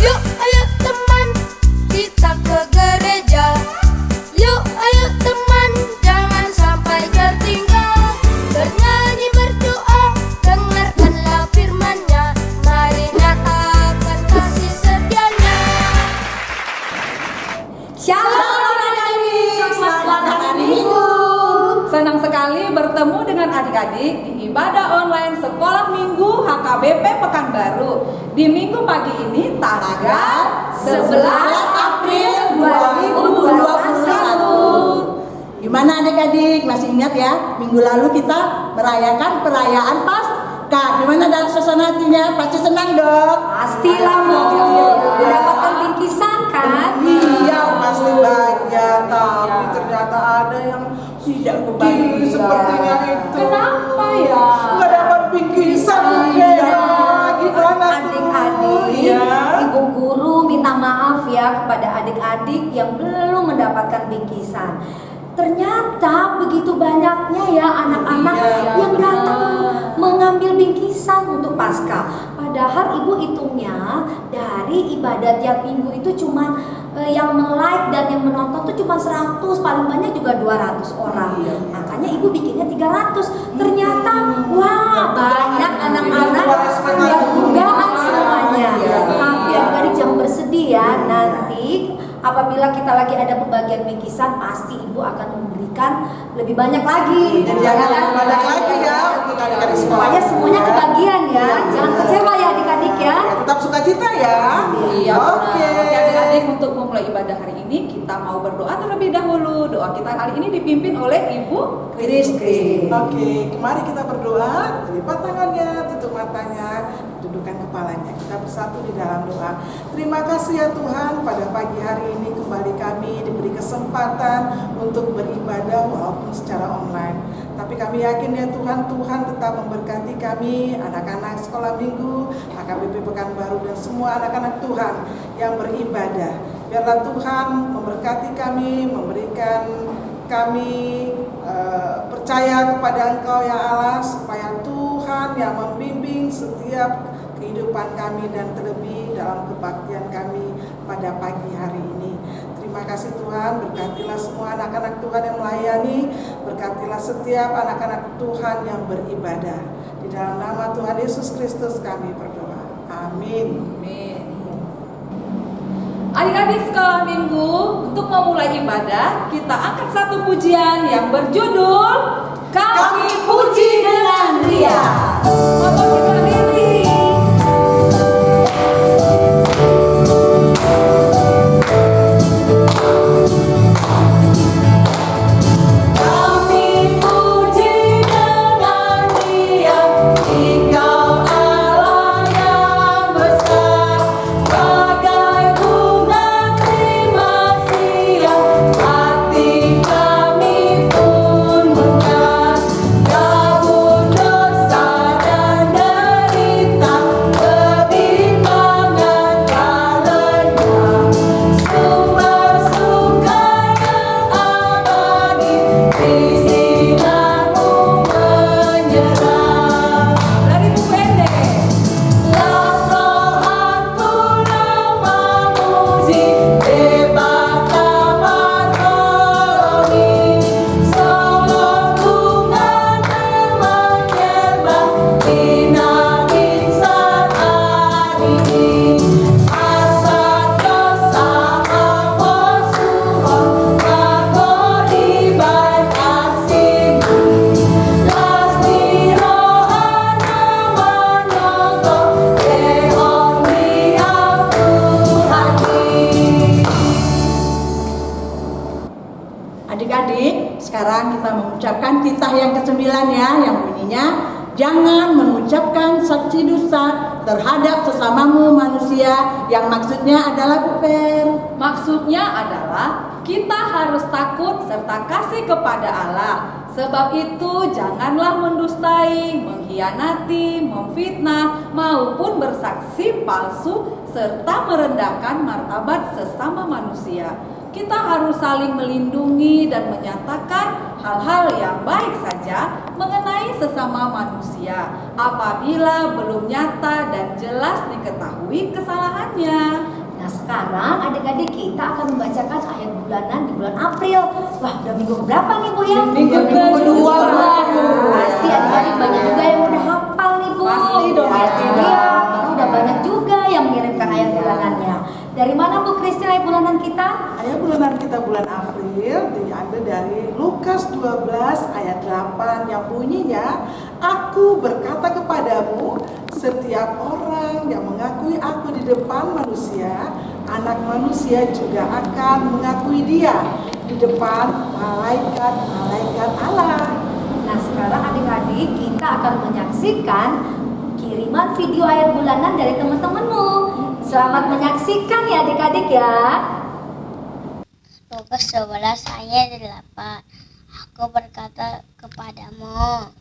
Yuk ayo teman, kita ke gereja. Yuk ayo teman, jangan sampai tertinggal. Bernyanyi berdoa, dengarkanlah firman-Nya. Mari nyatakan kasih setianya. Shalom adik-adik, selamat hari Minggu. Senang sekali bertemu dengan adik-adik di ibadah online Sekolah Minggu HKBP Pekanbaru di Minggu pagi ini tanggal 11 April 2021. Gimana adik-adik, masih ingat ya? Minggu lalu kita merayakan perayaan Paskah. Gimana dalam suasana hatinya? Pasti senang dong. Pastilah Bu, mendapatkan bingkisan kan? Iya, pasti banyak. Tapi ternyata ada yang tidak begitu sepertinya itu. Kenapa ya? Nggak dapat bingkisan. Gimana Adik-adik, Ibu Guru minta maaf ya kepada adik-adik yang belum mendapatkan bingkisan. Ternyata begitu banyaknya ya anak-anak yang datang mengambil bingkisan untuk Paskah. Padahal ibu hitungnya dari ibadah tiap minggu itu cuma yang like dan yang menonton tuh cuma 100, paling banyak juga 200 orang. Makanya ibu bikinnya 300. Ternyata wah banyak anak-anak yang undangan semuanya. Tapi adik-adik jangan bersedih ya, nanti apabila kita lagi ada pembagian bingkisan pasti ibu akan memberikan lebih banyak lagi. Dan jangan banyak lagi ya untuk adik-adik sekolah. Supaya semuanya kebagian ya. Jangan kecewa ya adik-adik ya. Tetap sukacita ya. Iya, Oke. Oke adik-adik, untuk memulai ibadah hari ini kita mau berdoa terlebih dahulu. Doa kita kali ini dipimpin oleh Ibu Kristi. Oke, mari kita berdoa. Lipat tangannya, tutup matanya, dudukkan kepalanya. Kita bersatu di dalam doa. Terima kasih ya Tuhan, pada pagi hari ini kembali kami diberi kesempatan untuk beribadah walaupun secara online. Tapi kami yakin ya Tuhan, Tuhan tetap memberkati kami, anak-anak sekolah minggu, HKBP Pekanbaru dan semua anak-anak Tuhan yang beribadah. Biarlah Tuhan memberkati kami, memberikan kami percaya kepada Engkau ya Allah, supaya Tuhan yang membimbing setiap kehidupan kami dan terlebih dalam kebaktian kami pada pagi hari ini. Terima kasih Tuhan, berkatilah semua anak-anak Tuhan yang melayani, berkatilah setiap anak-anak Tuhan yang beribadah. Di dalam nama Tuhan Yesus Kristus kami berdoa. Amin. Amin. Adik-adik sekolah minggu, untuk memulai ibadah kita angkat satu pujian yang berjudul Kami Puji Dengan Ria. Motor kita Riri. Adik-adik, sekarang kita mengucapkan titah yang ke-9 ya, yang bunyinya jangan mengucapkan saksi dusta terhadap sesamamu manusia, yang maksudnya adalah Bu Per. Maksudnya adalah kita harus takut serta kasih kepada Allah. Sebab itu janganlah mendustai, mengkhianati, memfitnah, maupun bersaksi palsu serta merendahkan martabat sesama manusia. Kita harus saling melindungi dan menyatakan hal-hal yang baik saja mengenai sesama manusia apabila belum nyata dan jelas diketahui kesalahannya. Nah sekarang adik-adik kita akan membacakan ayat bulanan di bulan April. Wah udah minggu berapa nih Bu ya? Minggu kedua. Pasti adik-adik banyak juga yang udah hafal nih Bu. Pasti dong, pasti dong. Iya, udah banyak juga yang mengirimkan ayat bulanannya. Dari mana Bu Kristin ayat bulanan kita? Ayat bulanan kita bulan April diambil dari Lukas 12 ayat 8 yang bunyinya, Aku berkata kepadamu, setiap orang yang mengakui aku di depan manusia, anak manusia juga akan mengakui dia di depan malaikat-malaikat Allah. Nah sekarang adik-adik kita akan menyaksikan kiriman video ayat bulanan dari teman-temanmu. Selamat menyaksikan ya adik-adik ya. Lukas 12 ayat 8. Aku berkata kepadamu,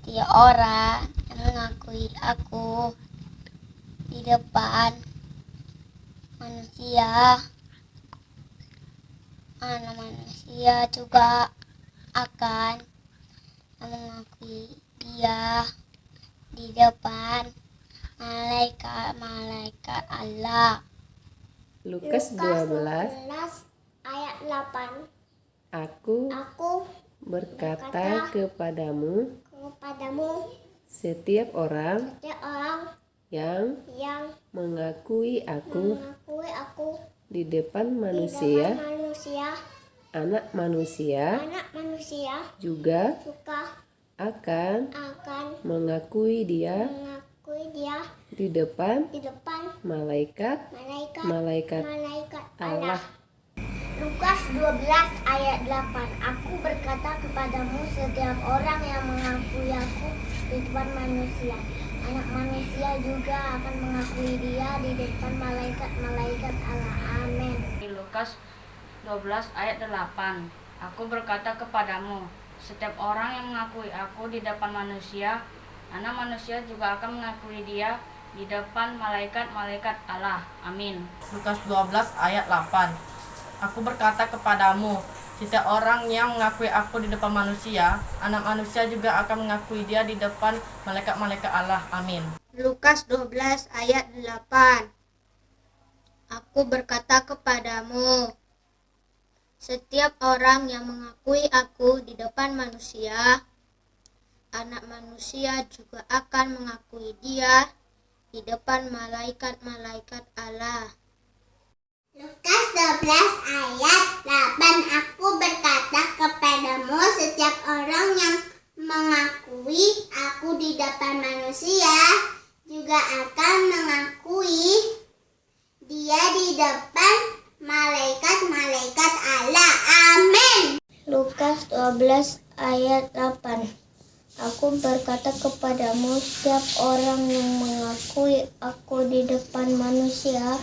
setiap orang yang mengakui aku di depan manusia, anak manusia juga akan mengakui dia di depan malaikat-malaikat Allah. Lukas 12 ayat 8. Aku Aku berkata kepadamu, setiap orang setiap orang yang yang mengakui aku mengakui aku di depan di manusia, depan manusia, anak manusia anak manusia juga juga akan akan mengakui dia mengakui dia di depan di depan malaikat malaikat Allah. Lukas 12 ayat 8. Aku berkata kepadamu, setiap orang yang mengakui aku di depan manusia, anak manusia juga akan mengakui dia di depan malaikat-malaikat Allah. Amin. Lukas 12 ayat 8. Aku berkata kepadamu, setiap orang yang mengakui aku di depan manusia, anak manusia juga akan mengakui dia di depan malaikat-malaikat Allah. Amin. Lukas 12 ayat 8. Aku berkata kepadamu, setiap orang yang mengakui aku di depan manusia, anak manusia juga akan mengakui dia di depan malaikat-malaikat Allah. Amin. Lukas 12 ayat 8. Aku berkata kepadamu, setiap orang yang mengakui aku di depan manusia, anak manusia juga akan mengakui dia di depan malaikat-malaikat Allah. Lukas 12 ayat 8. Aku berkata kepadamu, setiap orang yang mengakui aku di depan manusia juga akan mengakui dia di depan malaikat-malaikat Allah. Amin. Lukas 12 ayat 8. Aku berkata kepadamu, setiap orang yang mengakui aku di depan manusia,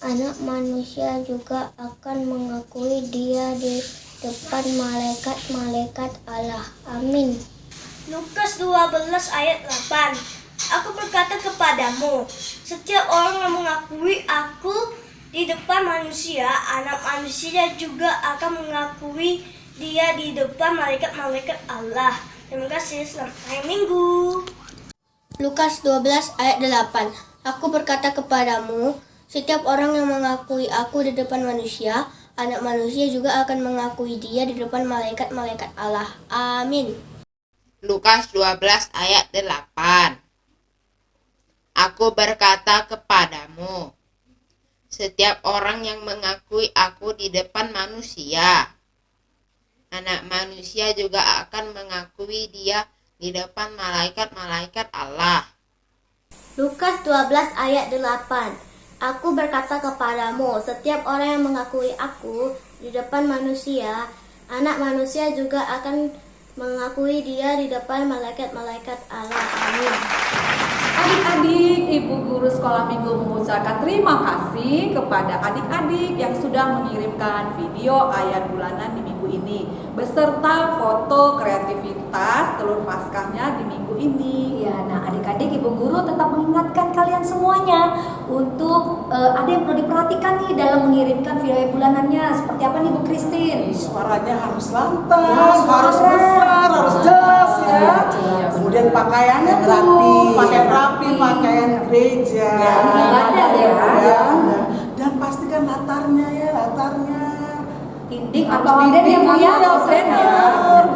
anak manusia juga akan mengakui dia di depan malaikat-malaikat Allah. Amin. Lukas 12 ayat 8. Aku berkata kepadamu, setiap orang yang mengakui aku di depan manusia, anak manusia juga akan mengakui dia di depan malaikat-malaikat Allah. Terima kasih, selamat hari Minggu. Lukas 12 ayat 8. Aku berkata kepadamu, setiap orang yang mengakui aku di depan manusia, anak manusia juga akan mengakui dia di depan malaikat-malaikat Allah. Amin. Lukas 12 ayat 8. Aku berkata kepadamu, setiap orang yang mengakui aku di depan manusia, anak manusia juga akan mengakui dia di depan malaikat-malaikat Allah. Lukas 12 ayat 8. Aku berkata kepadamu, setiap orang yang mengakui aku di depan manusia, anak manusia juga akan mengakui dia di depan malaikat-malaikat Allah. Amin. Adik-adik, Ibu Guru Sekolah Minggu mengucapkan terima kasih kepada adik-adik yang sudah mengirimkan video ayat bulanan di minggu ini beserta foto kreativitas telur paskahnya di minggu ini. Ya, nah adik-adik Ibu Guru tetap mengingatkan kalian semuanya untuk ada yang perlu diperhatikan nih dalam mengirimkan video ayat bulanannya. Seperti apa nih Bu Kristin? Suaranya harus lantang, harus besar, harus jelas ya. Kemudian pakaiannya tuh pakaian rapi, pakaian gereja. Ibadah ya. dinding Harus atau obden ya Bu ya? iya, Misalnya. obden ya.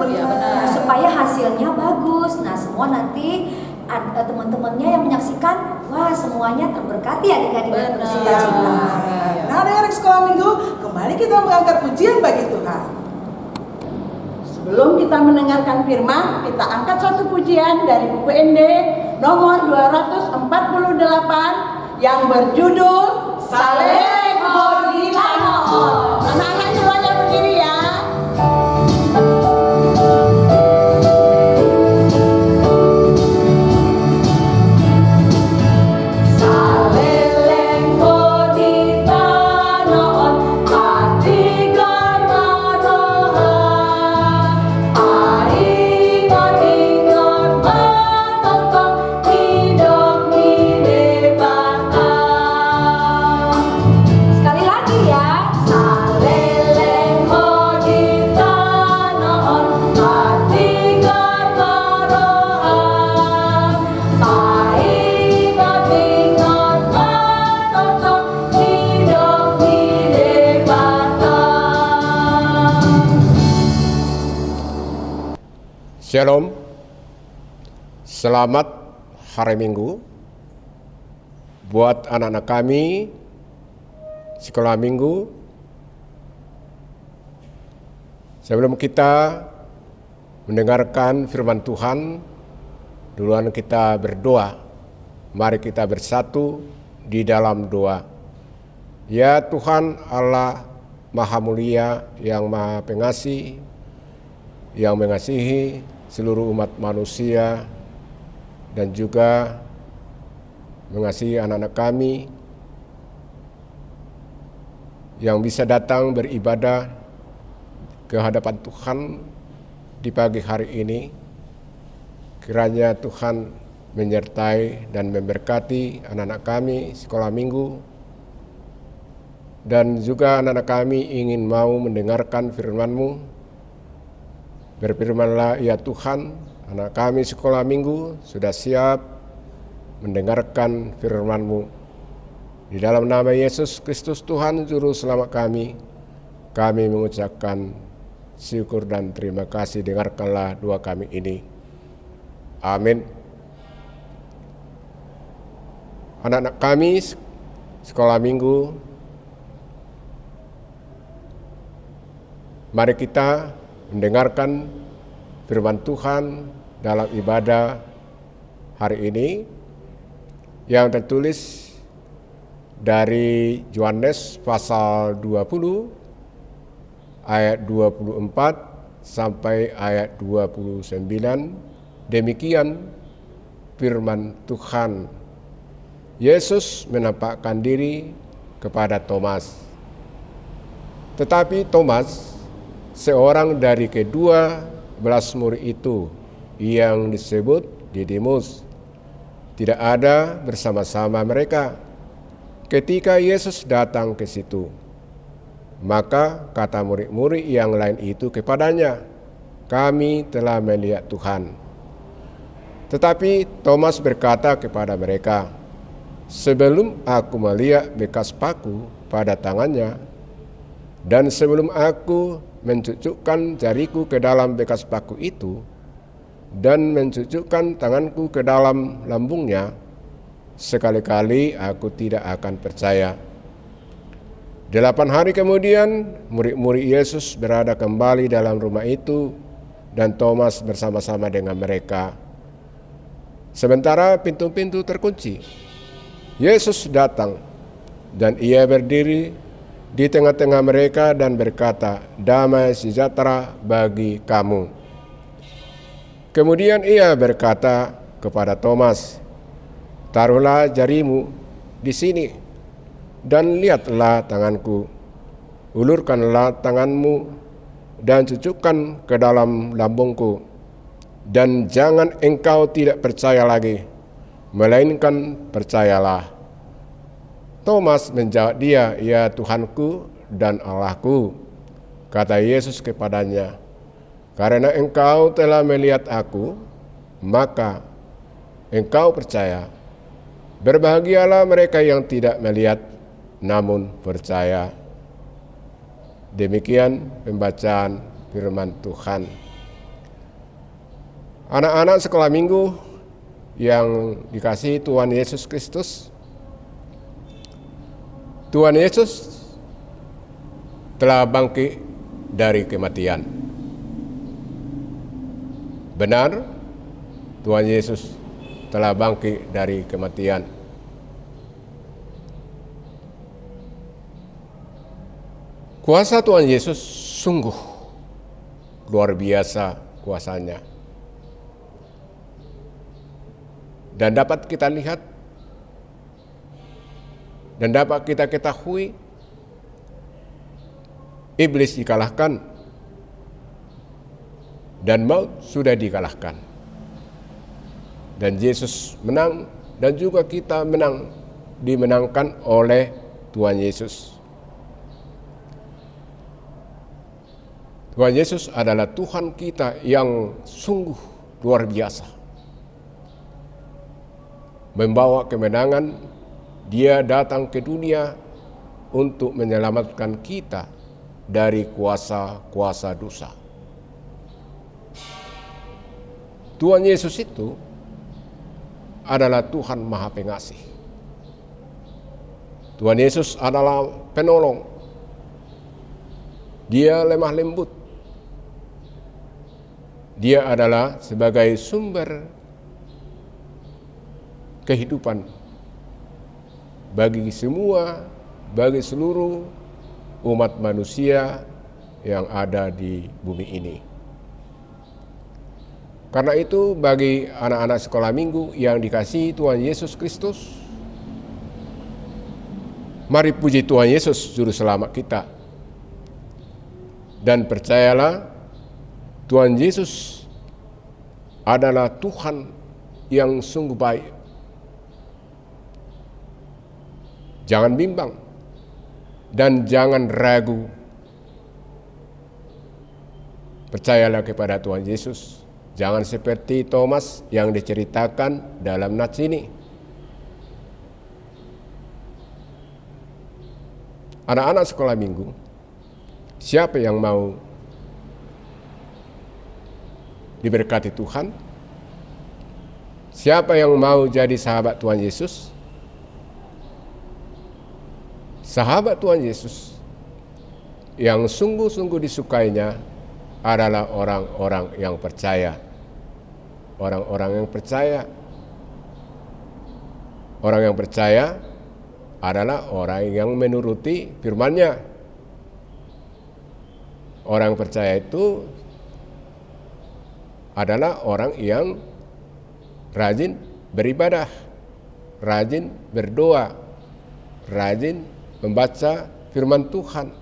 Iya, benar. Nah, supaya hasilnya bagus. Nah, semua nanti teman-temannya yang menyaksikan, wah semuanya terberkati adik-adik dan Benar. bersuka-cita. Nah, adik-adik sekolah minggu, kembali kita mengangkat pujian bagi Tuhan. Sebelum kita mendengarkan firman, kita angkat satu pujian dari buku ND nomor 248 yang berjudul Saleh Hodilanoon. Anak-anak semuanya berdiri ya. Sekali lagi ya. Shalom, selamat hari Minggu buat anak-anak kami sekolah Minggu. Sebelum kita mendengarkan firman Tuhan, duluan kita berdoa. Mari kita bersatu di dalam doa. Ya Tuhan Allah Maha Mulia yang Maha Pengasih, yang mengasihi seluruh umat manusia dan juga mengasihi anak-anak kami yang bisa datang beribadah ke hadapan Tuhan di pagi hari ini. Kiranya Tuhan menyertai dan memberkati anak-anak kami sekolah minggu, dan juga anak-anak kami ingin mau mendengarkan firman-Mu. Berfirmanlah ya Tuhan, anak kami sekolah minggu sudah siap mendengarkan firman-Mu. Di dalam nama Yesus Kristus Tuhan Juru Selamat kami mengucapkan syukur dan terima kasih. Dengarkanlah doa kami ini. Amin. Anak-anak kami sekolah minggu, mari kita mendengarkan firman Tuhan dalam ibadah hari ini yang tertulis dari Yohanes pasal 20 ayat 24 sampai ayat 29. Demikian firman Tuhan. Yesus menampakkan diri kepada Thomas. Tetapi Thomas, seorang dari kedua belas murid itu yang disebut Didimus, tidak ada bersama-sama mereka ketika Yesus datang ke situ. Maka kata murid-murid yang lain itu kepadanya, "Kami telah melihat Tuhan." Tetapi Thomas berkata kepada mereka, "Sebelum aku melihat bekas paku pada tangannya, dan sebelum aku mencucukkan jariku ke dalam bekas paku itu, dan mencucukkan tanganku ke dalam lambungnya, sekali-kali aku tidak akan percaya." 8 hari kemudian, murid-murid Yesus berada kembali dalam rumah itu, dan Thomas bersama-sama dengan mereka. Sementara pintu-pintu terkunci, Yesus datang, dan ia berdiri di tengah-tengah mereka dan berkata, "Damai sejahtera bagi kamu." Kemudian ia berkata kepada Thomas, "Taruhlah jarimu di sini, dan lihatlah tanganku. Ulurkanlah tanganmu dan cucukkan ke dalam lambungku. Dan jangan engkau tidak percaya lagi, melainkan percayalah." Thomas menjawab dia, "Ya Tuhanku dan Allahku." Kata Yesus kepadanya, "Karena engkau telah melihat aku, maka engkau percaya. Berbahagialah mereka yang tidak melihat namun percaya." Demikian pembacaan firman Tuhan. Anak-anak sekolah minggu yang dikasihi Tuhan Yesus Kristus, Tuhan Yesus telah bangkit dari kematian. Benar, Tuhan Yesus telah bangkit dari kematian. Kuasa Tuhan Yesus sungguh luar biasa kuasanya. Dan dapat kita lihat dan dapat kita ketahui, iblis dikalahkan dan maut sudah dikalahkan. Dan Yesus menang dan juga kita menang, dimenangkan oleh Tuhan Yesus. Tuhan Yesus adalah Tuhan kita yang sungguh luar biasa. Membawa kemenangan, Dia datang ke dunia untuk menyelamatkan kita dari kuasa-kuasa dosa. Tuhan Yesus itu adalah Tuhan Maha Pengasih. Tuhan Yesus adalah penolong. Dia lemah lembut. Dia adalah sebagai sumber kehidupan bagi seluruh umat manusia yang ada di bumi ini. Karena itu bagi anak-anak sekolah minggu yang dikasihi Tuhan Yesus Kristus, mari puji Tuhan Yesus juru selamat kita. Dan percayalah, Tuhan Yesus adalah Tuhan yang sungguh baik. Jangan bimbang dan jangan ragu. Percayalah kepada Tuhan Yesus. Jangan seperti Thomas yang diceritakan dalam nats ini. Anak-anak sekolah minggu, siapa yang mau diberkati Tuhan? Siapa yang mau jadi sahabat Tuhan Yesus? Sahabat Tuhan Yesus yang sungguh-sungguh disukainya adalah orang-orang yang percaya. Orang-orang yang percaya. Orang yang percaya adalah orang yang menuruti firman-Nya. Orang percaya itu adalah orang yang rajin beribadah, rajin berdoa, rajin membaca firman Tuhan.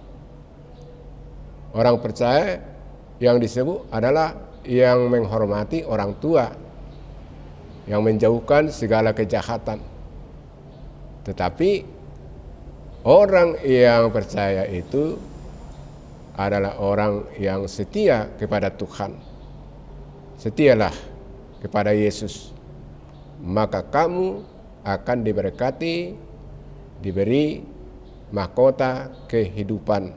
Orang percaya yang disebut adalah yang menghormati orang tua, yang menjauhkan segala kejahatan. Tetapi orang yang percaya itu adalah orang yang setia kepada Tuhan. Setialah kepada Yesus, maka kamu akan diberkati, diberi mahkota kehidupan.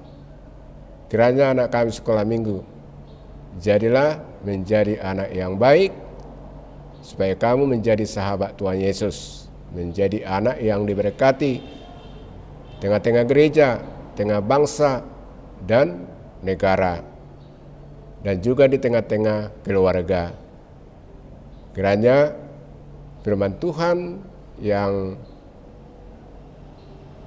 Kiranya anak kami sekolah minggu, jadilah menjadi anak yang baik, supaya kamu menjadi sahabat Tuhan Yesus, menjadi anak yang diberkati tengah-tengah gereja, tengah bangsa dan negara, dan juga di tengah-tengah keluarga. Kiranya firman Tuhan yang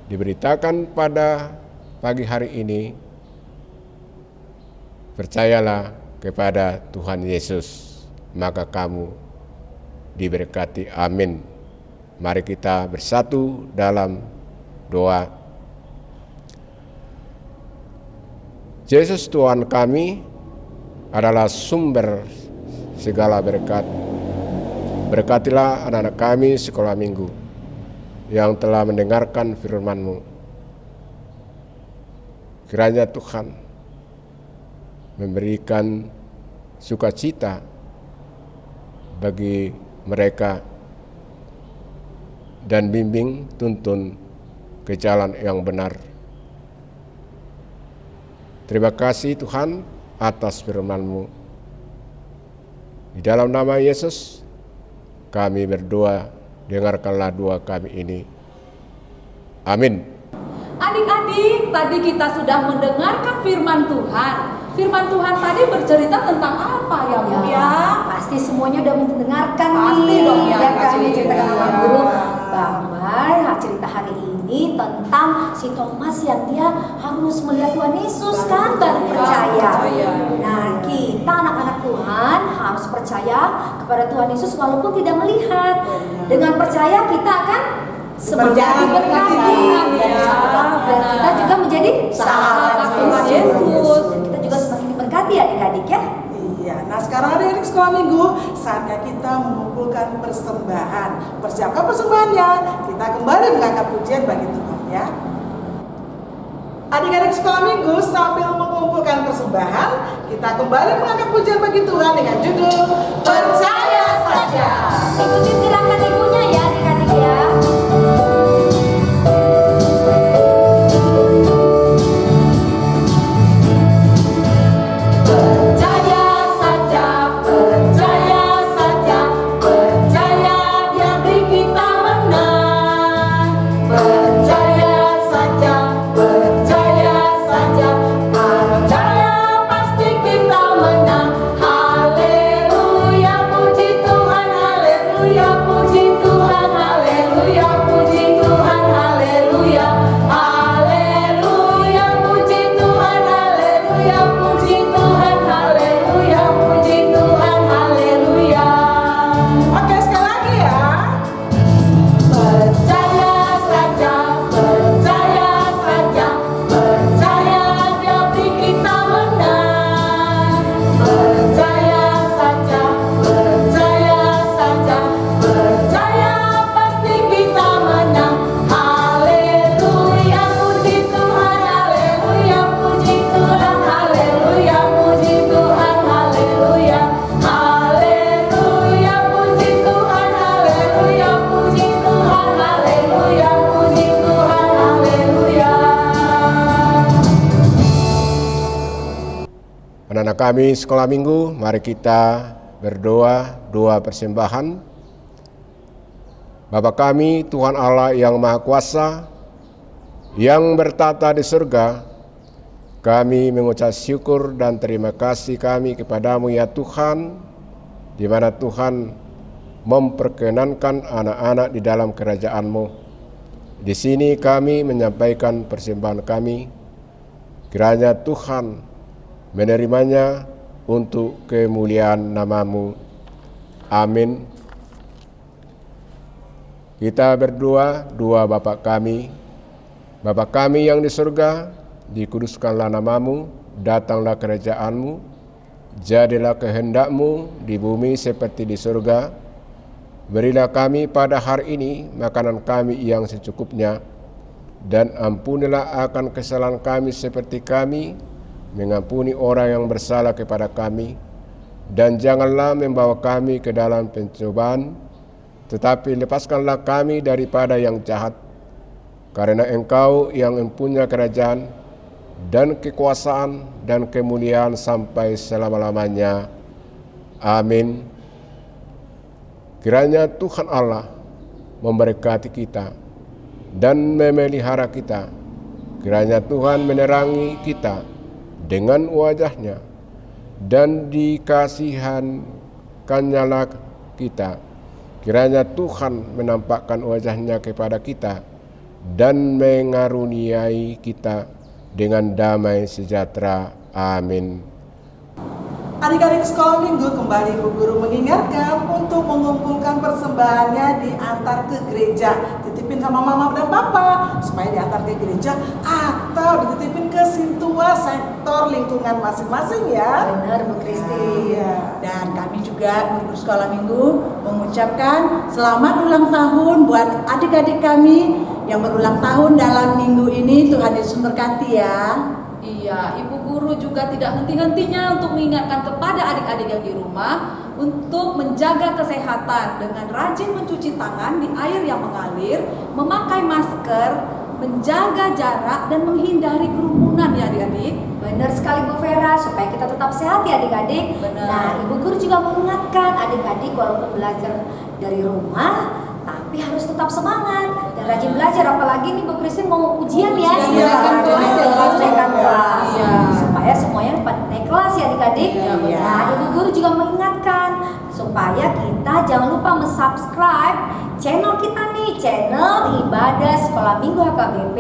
diberitakan pada pagi hari ini, percayalah kepada Tuhan Yesus, maka kamu diberkati. Amin. Mari kita bersatu dalam doa. Yesus Tuhan kami adalah sumber segala berkat. Berkatilah anak-anak kami sekolah minggu yang telah mendengarkan firman-Mu. Kiranya Tuhan memberikan sukacita bagi mereka dan bimbing tuntun ke jalan yang benar. Terima kasih Tuhan atas firman-Mu. Di dalam nama Yesus kami berdoa, dengarkanlah doa kami ini. Amin. Adik-adik, tadi kita sudah mendengarkan firman Tuhan. Firman Tuhan tadi bercerita tentang apa ya, Bu? Ya, Pasti semuanya udah mendengarkan Pasti nih. dong ya, Ya kan, pasti. ceritakan sama Iya. guru bahwa cerita hari ini tentang si Thomas yang dia harus melihat Tuhan Yesus kan baru percaya. Nah, kita anak-anak Tuhan harus percaya kepada Tuhan Yesus walaupun tidak melihat. Dengan percaya kita akan semakin Berjalan diberkati dengan dan kita juga menjadi sahabat Tuhan Yesus. Yesus. Dan kita juga semakin diberkati adik-adik ya. Iya, nah sekarang adik-adik sekolah minggu, saatnya kita mengumpulkan persembahan. Persiapkan persembahannya, kita kembali mengangkat pujian bagi Tuhan ya. Adik-adik sekolah minggu, sambil mengumpulkan persembahan, kita kembali mengangkat pujian bagi Tuhan dengan judul Percaya Saja. Ikuti gerakan ibunya ya adik-adik ya. Percaya saja, percaya saja, percaya Dia beri kita menang. Percaya saja, percaya saja, percaya pasti kita menang. Haleluya, puji Tuhan, haleluya, puji Tuhan, haleluya, puji Tuhan, haleluya. Haleluya, puji Tuhan, haleluya, puji Tuhan, haleluya, puji Tuhan, haleluya. Oke, sekali lagi ya. Percaya saja, percaya saja, percaya Dia beri kita menang. Percaya saja, percaya saja, percaya pasti kita menang. Haleluya, puji Tuhan, haleluya, puji Tuhan, haleluya, puji Tuhan, haleluya. Haleluya, puji Tuhan, haleluya, puji Tuhan, haleluya, puji Tuhan, haleluya. Anak-anak kami sekolah minggu, mari kita berdoa doa persembahan. Bapa kami, Tuhan Allah yang Maha Kuasa, yang bertata di surga, kami mengucap syukur dan terima kasih kami kepadamu ya Tuhan, di mana Tuhan memperkenankan anak-anak di dalam kerajaan-Mu. Di sini kami menyampaikan persembahan kami, kiranya Tuhan menerimanya untuk kemuliaan nama-Mu. Amin. Kita berdoa doa Bapa kami. Bapa kami yang di surga, dikuduskanlah nama-Mu, datanglah kerajaan-Mu, jadilah kehendak-Mu di bumi seperti di surga. Berilah kami pada hari ini makanan kami yang secukupnya, dan ampunilah akan kesalahan kami seperti kami mengampuni orang yang bersalah kepada kami, dan janganlah membawa kami ke dalam pencobaan, tetapi lepaskanlah kami daripada yang jahat, karena Engkau yang mempunyai kerajaan dan kekuasaan dan kemuliaan sampai selama-lamanya. Amin. Kiranya Tuhan Allah memberkati kita dan memelihara kita. Kiranya Tuhan menerangi kita dengan wajah-Nya, dan dikasihankannya kita. Kiranya Tuhan menampakkan wajah-Nya kepada kita dan mengaruniai kita dengan damai sejahtera. Amin. Adik-adik sekolah minggu, kembali Bu Guru mengingatkan untuk mengumpulkan persembahannya diantar ke gereja. Titipin sama mama dan papa supaya diantar ke gereja atau dititipin ke Sintua sektor lingkungan masing-masing ya. Benar Bu Kristi. Iya. Dan kami juga guru sekolah minggu mengucapkan selamat ulang tahun buat adik-adik kami yang berulang tahun dalam minggu ini. Tuhan Yesus memberkati ya. Iya, Ibu Guru juga tidak henti-hentinya untuk mengingatkan kepada adik-adik yang di rumah untuk menjaga kesehatan dengan rajin mencuci tangan di air yang mengalir, memakai masker, menjaga jarak dan menghindari kerumunan ya adik-adik. Benar sekali Bu Vera, supaya kita tetap sehat ya adik-adik. Benar. Nah, Ibu Guru juga mengingatkan adik-adik walaupun belajar dari rumah, tapi harus tetap semangat dan rajin belajar. Apalagi nih Bu Christine mau ujian ya, Ujian, naikkan kelas, Iya. supaya semuanya naik kelas ya adik-adik. Iya. Nah, Ibu Guru juga mengingatkan supaya kita jangan lupa subscribe channel kita nih, channel Ibadah Sekolah Minggu HKBP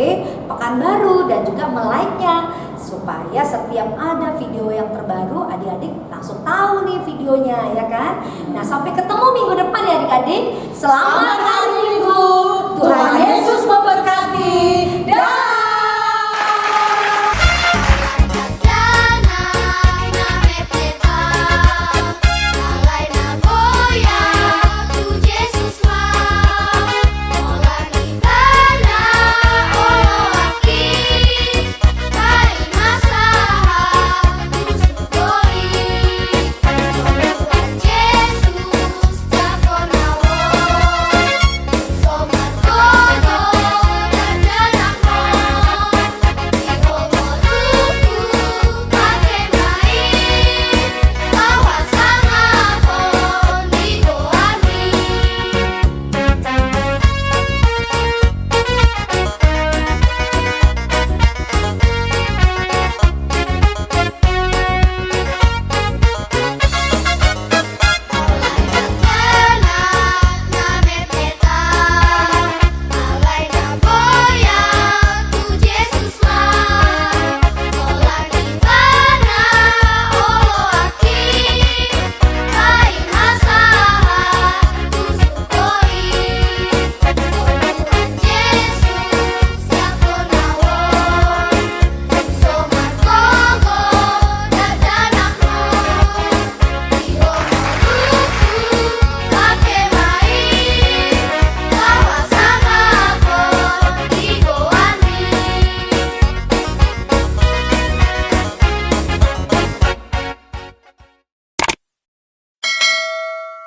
Pekanbaru, dan juga like-nya supaya setiap ada video yang terbaru adik-adik langsung tahu nih videonya ya kan. Nah, sampai ketemu minggu depan ya adik-adik. Selamat hari Minggu. Tuhan Yesus memberkati.